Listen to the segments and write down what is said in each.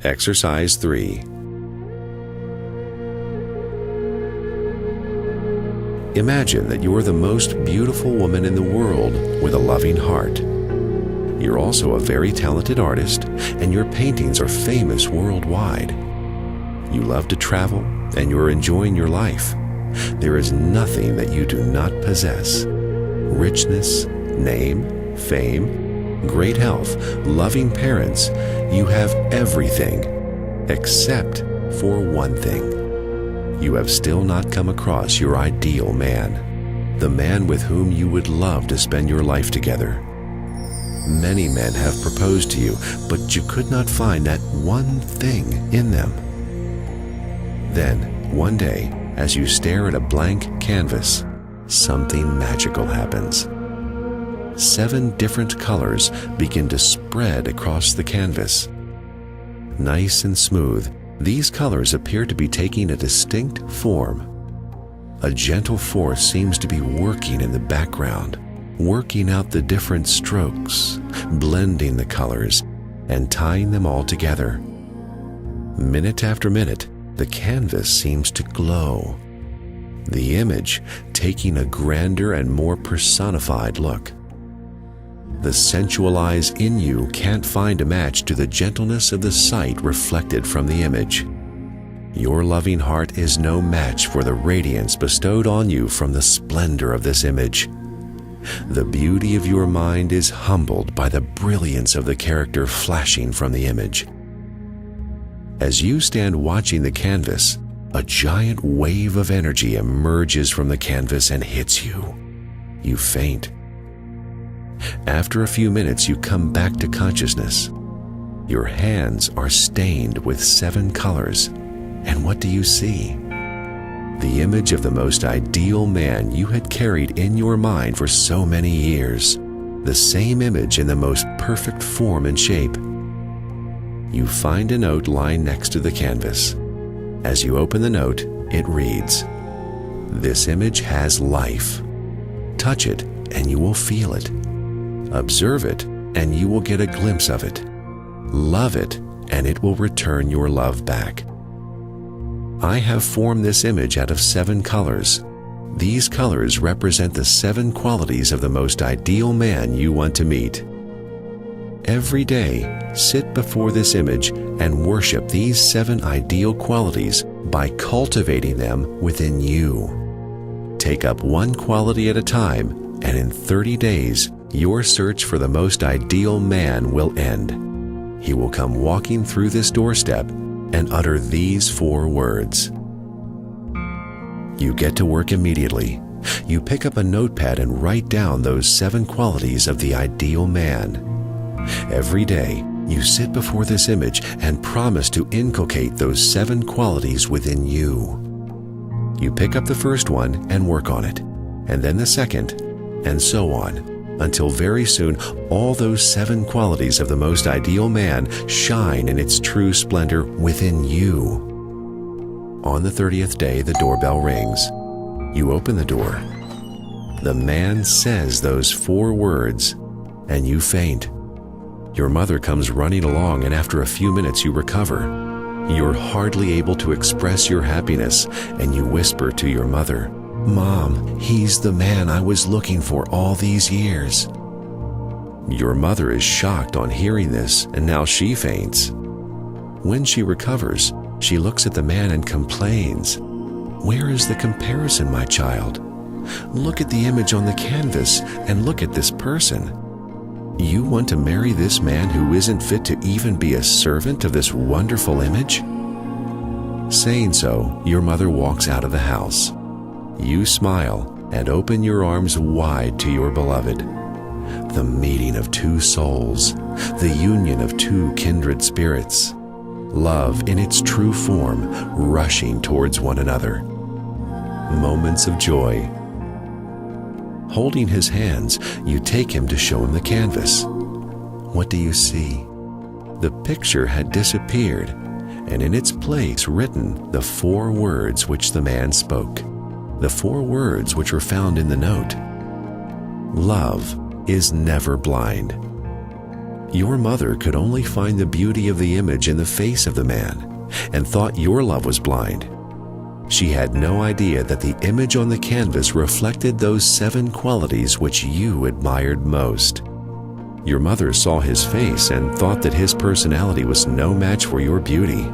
Exercise 3. Imagine that you are the most beautiful woman in the world with a loving heart. You're also a very talented artist, and your paintings are famous worldwide. You love to travel, and you're enjoying your life. There is nothing that you do not possess. Richness, name, fame, great health, loving parents. You have everything, except for one thing. You have still not come across your ideal man, the man with whom you would love to spend your life together. Many men have proposed to you, but you could not find that one thing in them. Then, one day, as you stare at a blank canvas, something magical happens. 7 different colors begin to spread across the canvas. Nice and smooth, these colors appear to be taking a distinct form. A gentle force seems to be working in the background, working out the different strokes, blending the colors, and tying them all together. Minute after minute, the canvas seems to glow, the image taking a grander and more personified look. The sensual eyes in you can't find a match to the gentleness of the sight reflected from the image. Your loving heart is no match for the radiance bestowed on you from the splendor of this image. The beauty of your mind is humbled by the brilliance of the character flashing from the image. As you stand watching the canvas, a giant wave of energy emerges from the canvas and hits you. You faint. After a few minutes, you come back to consciousness. Your hands are stained with 7 colors. And what do you see? The image of the most ideal man you had carried in your mind for so many years. The same image in the most perfect form and shape. You find a note lying next to the canvas. As you open the note, it reads, "This image has life. Touch it and you will feel it. Observe it and you will get a glimpse of it. Love it and it will return your love back. I have formed this image out of 7 colors. These colors represent the 7 qualities of the most ideal man you want to meet. Every day, sit before this image and worship these 7 ideal qualities by cultivating them within you. Take up one quality at a time, and in 30 days, your search for the most ideal man will end. He will come walking through this doorstep and utter these 4 words. You get to work immediately. You pick up a notepad and write down those 7 qualities of the ideal man. Every day, you sit before this image and promise to inculcate those 7 qualities within you. You pick up the first one and work on it, and then the second, and so on, until very soon all those 7 qualities of the most ideal man shine in its true splendor within you. On the 30th day, the doorbell rings. You open the door. The man says those 4 words, and you faint. Your mother comes running along, and after a few minutes you recover. You're hardly able to express your happiness, and you whisper to your mother, "Mom, he's the man I was looking for all these years." Your mother is shocked on hearing this, and now she faints. When she recovers, she looks at the man and complains, "Where is the comparison, my child? Look at the image on the canvas and look at this person. You want to marry this man who isn't fit to even be a servant of this wonderful image?" Saying so, your mother walks out of the house. You smile and open your arms wide to your beloved. The meeting of 2 souls, the union of 2 kindred spirits, love in its true form rushing towards one another. Moments of joy. Holding his hands, you take him to show him the canvas. What do you see? The picture had disappeared, and in its place written the 4 words which the man spoke, the 4 words which were found in the note. Love is never blind. Your mother could only find the beauty of the image in the face of the man and thought your love was blind. She had no idea that the image on the canvas reflected those 7 qualities which you admired most. Your mother saw his face and thought that his personality was no match for your beauty.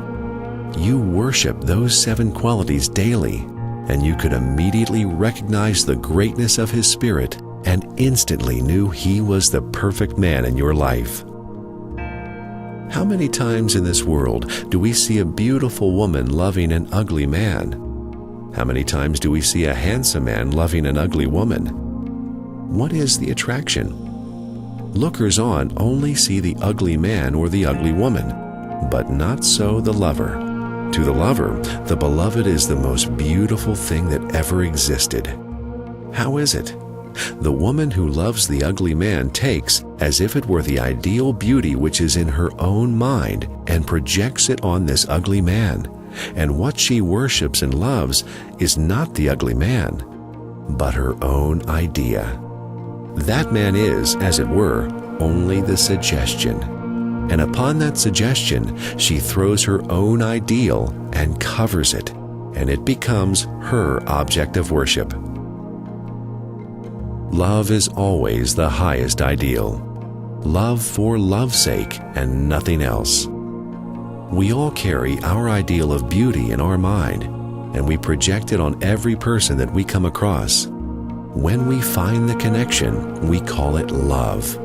You worshiped those 7 qualities daily, and you could immediately recognize the greatness of his spirit and instantly knew he was the perfect man in your life. How many times in this world do we see a beautiful woman loving an ugly man? How many times do we see a handsome man loving an ugly woman? What is the attraction? Lookers on only see the ugly man or the ugly woman, but not so the lover. To the lover, the beloved is the most beautiful thing that ever existed. How is it? The woman who loves the ugly man takes, as if it were the ideal beauty which is in her own mind, and projects it on this ugly man. And what she worships and loves is not the ugly man, but her own idea. That man is, as it were, only the suggestion. And upon that suggestion, she throws her own ideal and covers it, and it becomes her object of worship. Love is always the highest ideal. Love for love's sake and nothing else. We all carry our ideal of beauty in our mind, and we project it on every person that we come across. When we find the connection, we call it love.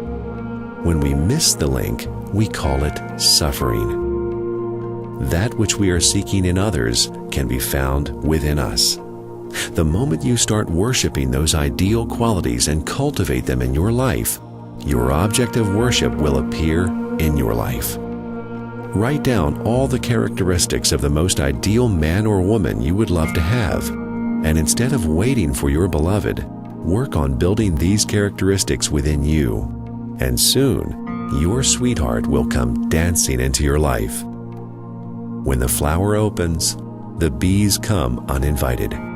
When we miss the link, we call it suffering. That which we are seeking in others can be found within us. The moment you start worshiping those ideal qualities and cultivate them in your life, your object of worship will appear in your life. Write down all the characteristics of the most ideal man or woman you would love to have, and instead of waiting for your beloved, work on building these characteristics within you, and soon your sweetheart will come dancing into your life. When the flower opens, the bees come uninvited.